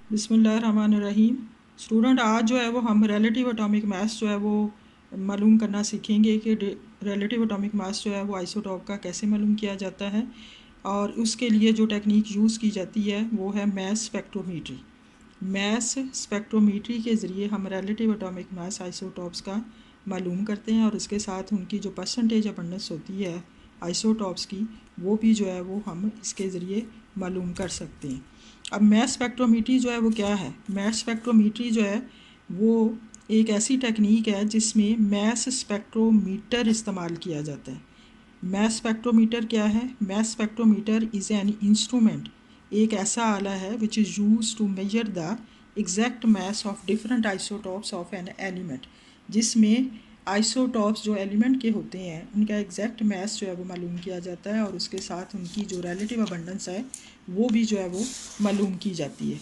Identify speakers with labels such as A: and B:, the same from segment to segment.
A: बिस्मिल्लाहिर्रहमानिर्रहीम। स्टूडेंट, आज जो है वो हम रिलेटिव एटॉमिक मास जो है वो मालूम करना सीखेंगे कि रिलेटिव एटॉमिक मास जो है वो आइसोटॉप का कैसे मालूम किया जाता है। और उसके लिए जो टेक्निक यूज़ की जाती है वो है मैस स्पेक्ट्रोमीट्री। मैस स्पेक्ट्रोमीट्री के ज़रिए हम रिलेटिव एटॉमिक मास आइसोटॉप्स का मालूम करते हैं और इसके साथ उनकी जो परसेंटेज अबंडेंस होती है आइसोटॉप्स की, वो भी जो है वो हम इसके ज़रिए मालूम कर सकते हैं। अब मैस स्पेक्ट्रोमीट्री जो है वो क्या है? मैस स्पेक्ट्रोमीट्री जो है वो एक ऐसी टेक्निक है जिसमें मैस स्पेक्ट्रोमीटर इस्तेमाल किया जाता है। मैस स्पेक्ट्रोमीटर क्या है? Mass spectrometer is an instrument, एक ऐसा आला है which is used to measure the exact mass of different isotopes of an element, जिसमें आइसोटॉप्स जो एलिमेंट के होते हैं उनका एग्जैक्ट मैस जो है वो मालूम किया जाता है और उसके साथ उनकी जो रिलेटिव अबंडेंस है वो भी जो है वो मालूम की जाती है।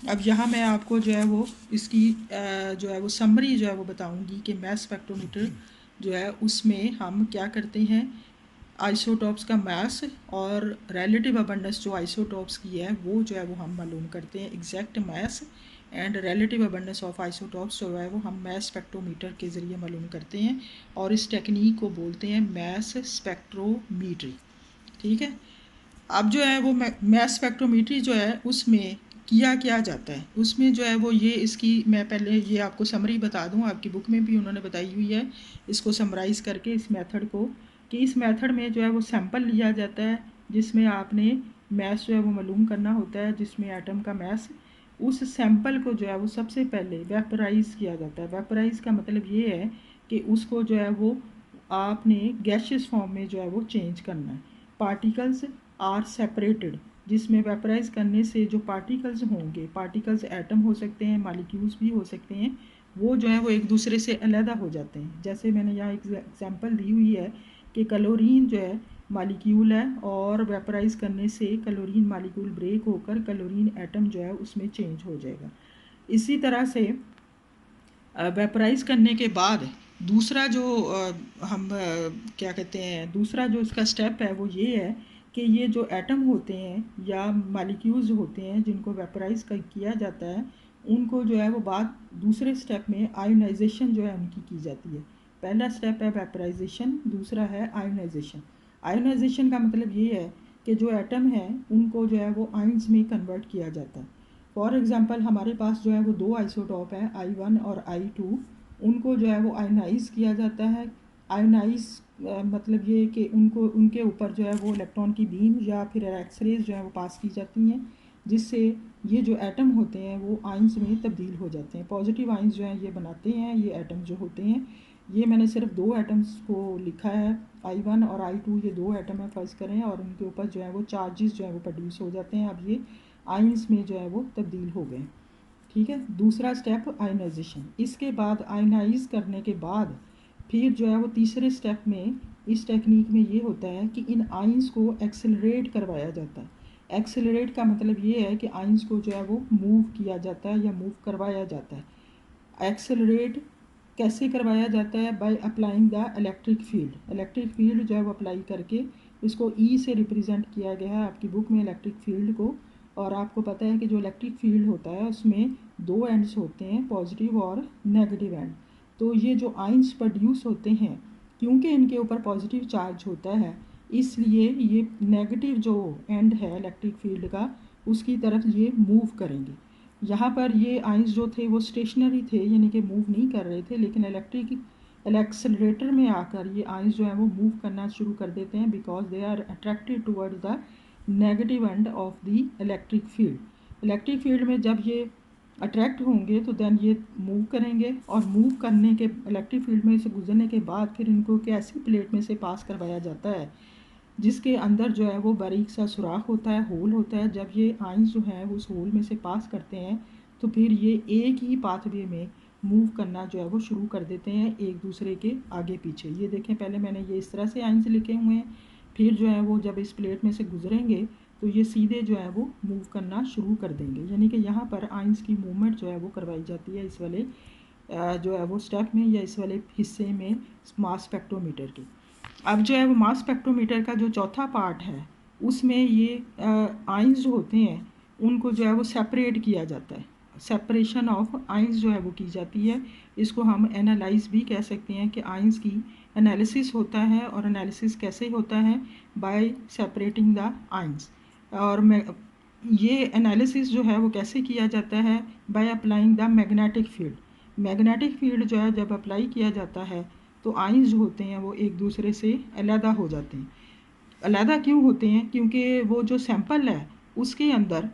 A: अब यहाँ मैं आपको जो है वो इसकी जो है वो समरी जो है वो बताऊँगी कि मैस स्पेक्ट्रोमीटर जो है उसमें हम क्या करते हैं, आइसोटॉप्स का मास और रिलेटिव अबंडेंस जो आइसोटॉप्स की है वो जो है वो हम मालूम करते हैं। Exact mass and relative abundance of isotopes जो है वो हम मैस स्पेक्ट्रोमीटर के ज़रिए मालूम करते हैं और इस टेक्निक को बोलते हैं मैस स्पेक्ट्रोमीट्री। ठीक है। अब जो है वो मैस स्पेक्ट्रोमीट्री जो है उसमें किया क्या जाता है, उसमें जो है वो ये इसकी मैं पहले ये आपको समरी बता दूं, आपकी बुक में भी उन्होंने बताई हुई है इसको समराइज़ करके इस मेथड को, कि इस मेथड में जो है वो सैंपल लिया जाता है जिसमें आपने मैस जो है वो मालूम करना होता है, जिसमें एटम का मैस। उस सैंपल को जो है वो सबसे पहले वेपराइज़ किया जाता है। वेपराइज़ का मतलब ये है कि उसको जो है वो आपने गैशियस फॉर्म में जो है वो चेंज करना है। पार्टिकल्स आर सेपरेटेड, जिसमें वेपराइज करने से जो पार्टिकल्स होंगे, पार्टिकल्स एटम हो सकते हैं, मालिक्यूल्स भी हो सकते हैं, वो जो है वो एक दूसरे से अलहदा हो जाते हैं। जैसे मैंने यहाँ एक एग्जांपल दी हुई है कि क्लोरीन जो है मालिक्यूल है और वेपराइज करने से क्लोरीन मालिक्यूल ब्रेक होकर क्लोरीन एटम जो है उसमें चेंज हो जाएगा। इसी तरह से वेपराइज करने के बाद दूसरा जो हम क्या कहते हैं, दूसरा जो इसका स्टेप है वो ये है कि ये जो एटम होते हैं या मालिक्यूल्स होते हैं जिनको वेपराइज किया जाता है, उनको जो है वो बाद दूसरे स्टेप में आयोनाइजेशन जो है उनकी की जाती है। पहला स्टेप है वेपराइजेशन, दूसरा है आयोनाइजेशन। आयोनाइजेशन का मतलब ये है कि जो एटम है उनको जो है वो आयंस में कन्वर्ट किया जाता है। फॉर एग्ज़ाम्पल हमारे पास जो है वो दो आइसोटॉप हैं I1 और I2, उनको जो है वो आयनाइज किया जाता है। आयनाइज मतलब ये कि उनको उनके ऊपर जो है वो इलेक्ट्रॉन की बीम या फिर एक्सरेज जो है वो पास की जाती हैं, जिससे ये जो एटम होते हैं वो आइंस में तब्दील हो जाते हैं। पॉजिटिव आइंस जो हैं ये बनाते हैं ये एटम जो होते हैं। ये मैंने सिर्फ दो एटम्स को लिखा है, I1 और I2, ये दो एटम है फ़र्ज़ करें, और उनके ऊपर जो है वो चार्जेस जो है वो प्रोड्यूस हो जाते हैं। अब ये आइंस में जो है वो तब्दील हो गए। ठीक है। दूसरा स्टेप आयनाइजेशन। इसके बाद आयनाइज करने के बाद फिर जो है वो तीसरे स्टेप में इस टेक्निक में ये होता है कि इन आइंस को एक्सेलरेट करवाया जाता है। एक्सेलरेट का मतलब ये है कि आइंस को जो है वो मूव किया जाता है या मूव करवाया जाता है। एक्सेलरेट कैसे करवाया जाता है? By applying the electric field. Electric field जो है वो अप्लाई करके इसको ई से रिप्रेजेंट किया गया है आपकी बुक में इलेक्ट्रिक फील्ड को। और आपको पता है कि जो इलेक्ट्रिक फील्ड होता है उसमें दो एंड्स होते हैं, पॉजिटिव और नेगेटिव एंड। तो ये जो आइंस प्रोड्यूस होते हैं, क्योंकि इनके ऊपर पॉजिटिव चार्ज होता है, इसलिए ये नेगेटिव जो एंड है इलेक्ट्रिक फील्ड का उसकी तरफ ये मूव करेंगे। यहाँ पर ये आइंस जो थे वो स्टेशनरी थे, यानी कि मूव नहीं कर रहे थे, लेकिन इलेक्ट्रिक एक्सेलरेटर में आकर ये आइंस जो है वो मूव करना शुरू कर देते हैं, because they are attracted towards the negative end of the electric field. Electric field में जब ये अट्रैक्ट होंगे तो देन ये मूव करेंगे, और मूव करने के इलेक्ट्रिक फील्ड में से गुजरने के बाद फिर इनको एक ऐसी प्लेट में से पास करवाया जाता है जिसके अंदर जो है वो बारीक सा सुराख होता है, होल होता है। जब ये आइंस जो हैं वो उस होल में से पास करते हैं तो फिर ये एक ही पाथवे में मूव करना जो है वो शुरू कर देते हैं एक दूसरे के आगे पीछे। ये देखें, पहले मैंने ये इस तरह से आइंस लिखे हुए हैं, फिर जो है वो जब इस प्लेट में से गुजरेंगे तो ये सीधे जो है वो मूव करना शुरू कर देंगे। यानी कि यहाँ पर आइंस की मूवमेंट जो है वो करवाई जाती है इस वाले जो है वो स्टेप में या इस वाले हिस्से में मास स्पेक्ट्रोमीटर की। अब जो है वो मास स्पेक्ट्रोमीटर का जो चौथा पार्ट है उसमें ये आइंस जो होते हैं उनको जो है वो सेपरेट किया जाता है। सेपरेशन ऑफ आइंस जो है वो की जाती है। इसको हम एनालाइज भी कह सकते हैं कि आइंस की एनालिसिस होता है। और एनालिसिस कैसे होता है? Bye separating the ions. और मैं ये एनालिसिस जो है वो कैसे किया जाता है? By applying the magnetic field. Magnetic field जो है जब अप्लाई किया जाता है तो आइंस जो होते हैं वो एक दूसरे से अलहदा हो जाते हैं। अलहदा क्यों होते हैं? क्योंकि वो जो सैंपल है उसके अंदर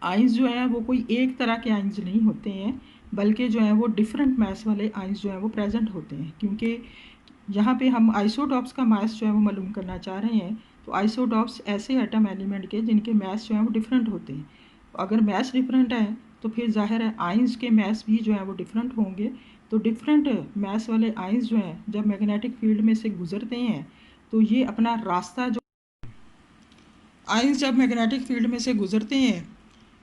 A: आइंस जो हैं वो कोई एक तरह के आइंस नहीं होते हैं, बल्कि जो है वो डिफरेंट मास वाले आइंस जो हैं वो प्रेजेंट होते हैं। क्योंकि यहाँ पे हम आइसोटॉप्स का मास जो है वो मालूम करना चाह रहे हैं। तो आइसोटॉप्स ऐसे एटम एलिमेंट के जिनके मास जो हैं वो डिफरेंट होते हैं। अगर मास डिफरेंट है तो फिर जाहिर है आइंस के मास भी जो है वो डिफरेंट होंगे। तो डिफरेंट मास वाले आइंस जो हैं जब मैग्नेटिक फील्ड में से गुजरते हैं तो ये अपना रास्ता जो आइंस जब मैग्नेटिक फील्ड में से गुजरते हैं,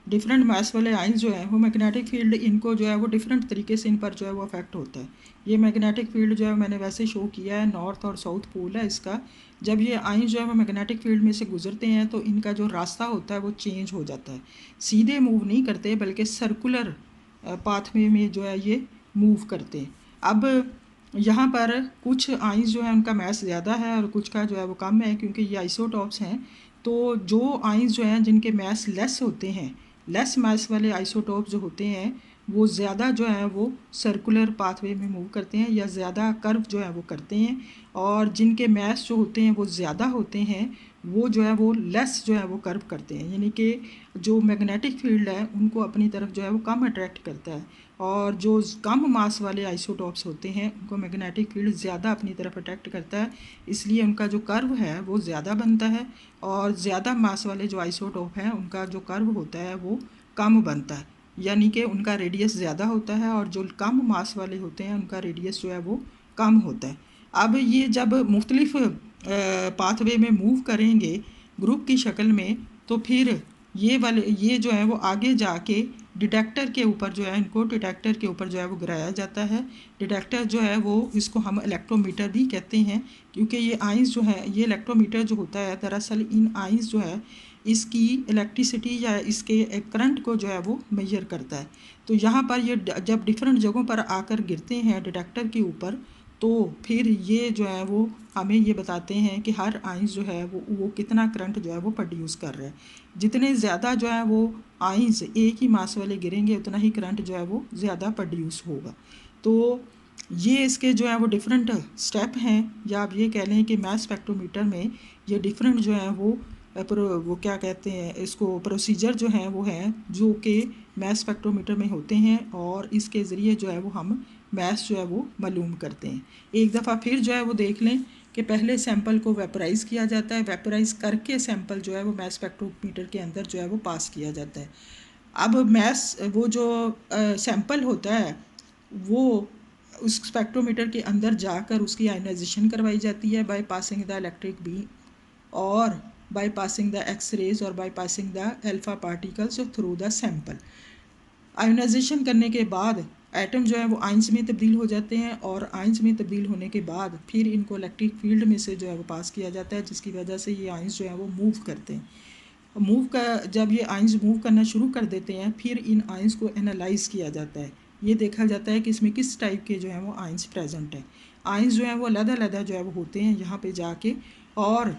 A: डिफरेंट मास वाले आइंस जो है वो मैग्नेटिक फील्ड इनको जो है वो डिफरेंट तरीके से इन पर जो है वो अफेक्ट होता है। ये मैग्नेटिक फील्ड जो है मैंने वैसे शो किया है, नॉर्थ और साउथ पोल है इसका। जब ये आइंस जो है वो मैग्नेटिक फील्ड में से गुजरते हैं तो इनका जो रास्ता होता है वो चेंज हो जाता है। सीधे मूव नहीं करते बल्कि सर्कुलर पाथवे में जो है ये मूव करते हैं। अब यहाँ पर कुछ आइंस जो है उनका मास ज़्यादा है और कुछ का जो है वो कम है, क्योंकि ये आइसोटॉप्स हैं। तो जो आइंस जो हैं जिनके मास लेस होते हैं, लेस मास वाले आइसोटोप जो होते हैं वो ज़्यादा जो है वो सर्कुलर पाथवे में मूव करते हैं या ज़्यादा कर्व जो है वो करते हैं। और जिनके मास जो होते हैं वो ज़्यादा होते हैं वो जो है वो लेस जो है वो कर्व करते हैं। यानी कि जो मैग्नेटिक फील्ड है उनको अपनी तरफ जो है वो कम अट्रैक्ट करता है। और जो कम मास वाले आइसोटॉप्स होते हैं उनको मैग्नेटिक फील्ड ज़्यादा अपनी तरफ अट्रैक्ट करता है, इसलिए उनका जो कर्व है वो ज़्यादा बनता है। और ज़्यादा मास वाले जो आइसोटॉप हैं उनका जो कर्व होता है वो कम बनता है, यानी कि उनका रेडियस ज़्यादा होता है। और जो कम मास वाले होते हैं उनका रेडियस जो है वो कम होता है। अब ये जब मुख्तलिफ पाथवे में मूव करेंगे ग्रुप की शक्ल में, तो फिर ये जो है वो आगे जाके डिटेक्टर के ऊपर जो है इनको डिटेक्टर के ऊपर जो है वो गिराया जाता है। डिटेक्टर जो है वो इसको हम इलेक्ट्रोमीटर भी कहते हैं, क्योंकि ये आइंस जो है ये इलेक्ट्रोमीटर जो होता है दरअसल इन आइंस जो है इसकी इलेक्ट्रिसिटी या इसके करंट को जो है वो मेजर करता है। तो यहाँ पर ये जब डिफरेंट जगहों पर आकर गिरते हैं डिटेक्टर के ऊपर, तो फिर ये जो है वो हमें ये बताते हैं कि हर आइंस जो है वो कितना करंट जो है वो प्रोड्यूस कर रहा है। जितने ज़्यादा जो है वो आइंस एक ही मास वाले गिरेंगे उतना ही करंट जो है वो ज़्यादा प्रोड्यूस होगा। तो ये इसके जो है वो डिफरेंट स्टेप हैं, या आप ये कह लें कि मास स्पेक्ट्रोमीटर में ये डिफरेंट जो है वो क्या कहते हैं इसको प्रोसीजर जो हैं वो हैं जो कि मास स्पेक्ट्रोमीटर में होते हैं। और इसके ज़रिए जो है वो हम मास जो है वो मालूम करते हैं। एक दफ़ा फिर जो है वो देख लें कि पहले सैंपल को वेपराइज़ किया जाता है, वेपराइज़ करके सैंपल जो है वो मास स्पेक्ट्रोमीटर के अंदर जो है वो पास किया जाता है। अब मास वो जो सैंपल होता है वो उस स्पेक्ट्रोमीटर के अंदर जाकर उसकी आयनाइजेशन करवाई जाती है by passing the electric beam, और by passing the X rays, और by passing the alpha particles through the sample. Ionization करने के बाद एटम जो है वो आइंस में तब्दील हो जाते हैं, और आइंस में तब्दील होने के बाद फिर इनको इलेक्ट्रिक फील्ड में से जो है वो पास किया जाता है, जिसकी वजह से ये आइंस जो है वो मूव करते हैं। जब ये आइंस मूव करना शुरू कर देते हैं फिर इन आइंस को एनालाइज किया जाता है। ये देखा जाता है कि इसमें किस टाइप के जो है वो आइंस प्रेजेंट हैं। आइंस जो है वो अलग-अलग जो है वो होते हैं यहाँ पे जाके, और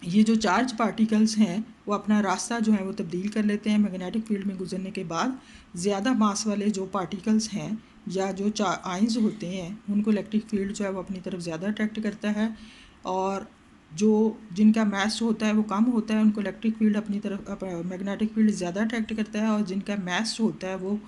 A: ये जो चार्ज पार्टिकल्स हैं वो अपना रास्ता जो है वो तब्दील कर लेते हैं मैग्नेटिक फील्ड में गुजरने के बाद। ज़्यादा मास वाले जो पार्टिकल्स हैं या जो आइंस होते हैं उनको इलेक्ट्रिक फील्ड जो है वो अपनी तरफ ज़्यादा अट्रैक्ट करता है। और जो जिनका मास जो होता है वो कम होता है उनको इलेक्ट्रिक फील्ड अपनी तरफ मैग्नेटिक फील्ड ज़्यादा अट्रैक्ट करता है, और जिनका मास जो होता है वो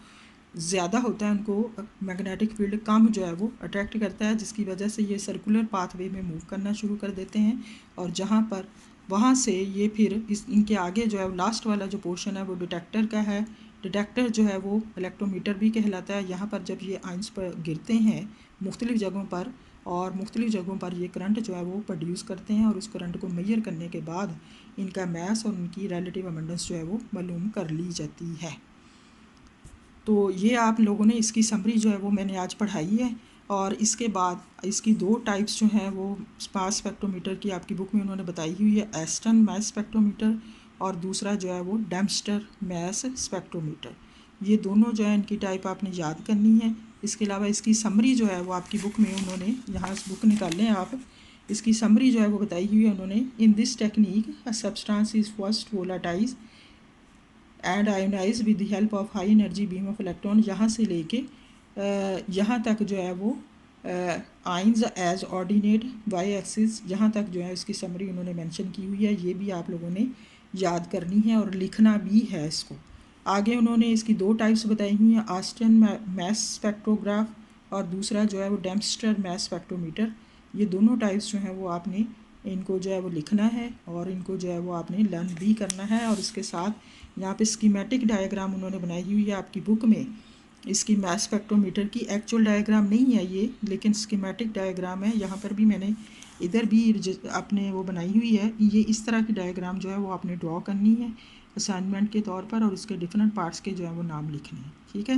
A: ज़्यादा होता है उनको मैग्नेटिक फील्ड कम जो है वो अट्रैक्ट करता है, जिसकी वजह से ये सर्कुलर पाथवे में मूव करना शुरू कर देते हैं। और वहाँ से ये फिर इनके आगे जो है लास्ट वाला जो पोर्शन है वो डिटेक्टर का है। डिटेक्टर जो है वो इलेक्ट्रोमीटर भी कहलाता है। यहाँ पर जब ये आइंस पर गिरते हैं मुख्तलिफ़ जगहों पर, और मुख्तलिफ़ जगहों पर ये करंट जो है वो प्रोड्यूस करते हैं, और उस करंट को मेजर करने के बाद इनका मास और उनकी रिलेटिव अबंडेंस जो है वो मालूम कर ली जाती है। तो ये आप लोगों ने इसकी समरी जो है वो मैंने आज पढ़ाई है। और इसके बाद इसकी दो टाइप्स जो हैं वो मास स्पेक्ट्रोमीटर की आपकी बुक में उन्होंने बताई हुई है, एस्टन मास स्पेक्ट्रोमीटर और दूसरा जो है वो डेम्स्टर मैस स्पेक्ट्रोमीटर। ये दोनों जो है इनकी टाइप आपने याद करनी है। इसके अलावा इसकी समरी जो है वो आपकी बुक में उन्होंने, यहाँ बुक निकालें आप, इसकी समरी जो है वो बताई हुई है उन्होंने। In this technique a substance is first volatilize and ionize with the help of high energy beam of electron. यहाँ से लेके यहाँ तक जो है वो ions as ordinate by axis, यहाँ तक जो है इसकी समरी उन्होंने मेंशन की हुई है। ये भी आप लोगों ने याद करनी है और लिखना भी है इसको। आगे उन्होंने इसकी दो टाइप्स बताई हुई हैं, ऑस्टिन मैस स्पेक्ट्रोग्राफ और दूसरा जो है वो डेम्स्टर मैस स्पेक्ट्रोमीटर। ये दोनों टाइप्स जो हैं वो आपने इनको जो है वो लिखना है और इनको जो है वो आपने लर्न भी करना है। और इसके साथ यहाँ पे स्कीमेटिक डायग्राम उन्होंने बनाई हुई है आपकी बुक में। इसकी मैस स्पेक्ट्रोमीटर की एक्चुअल डायग्राम नहीं है ये, लेकिन स्कीमेटिक डायग्राम है। यहाँ पर भी मैंने इधर भी अपने वो बनाई हुई है। ये इस तरह की डायग्राम जो है वो आपने ड्रॉ करनी है असाइनमेंट के तौर पर, और उसके डिफरेंट पार्ट्स के जो है वो नाम लिखने हैं। ठीक है।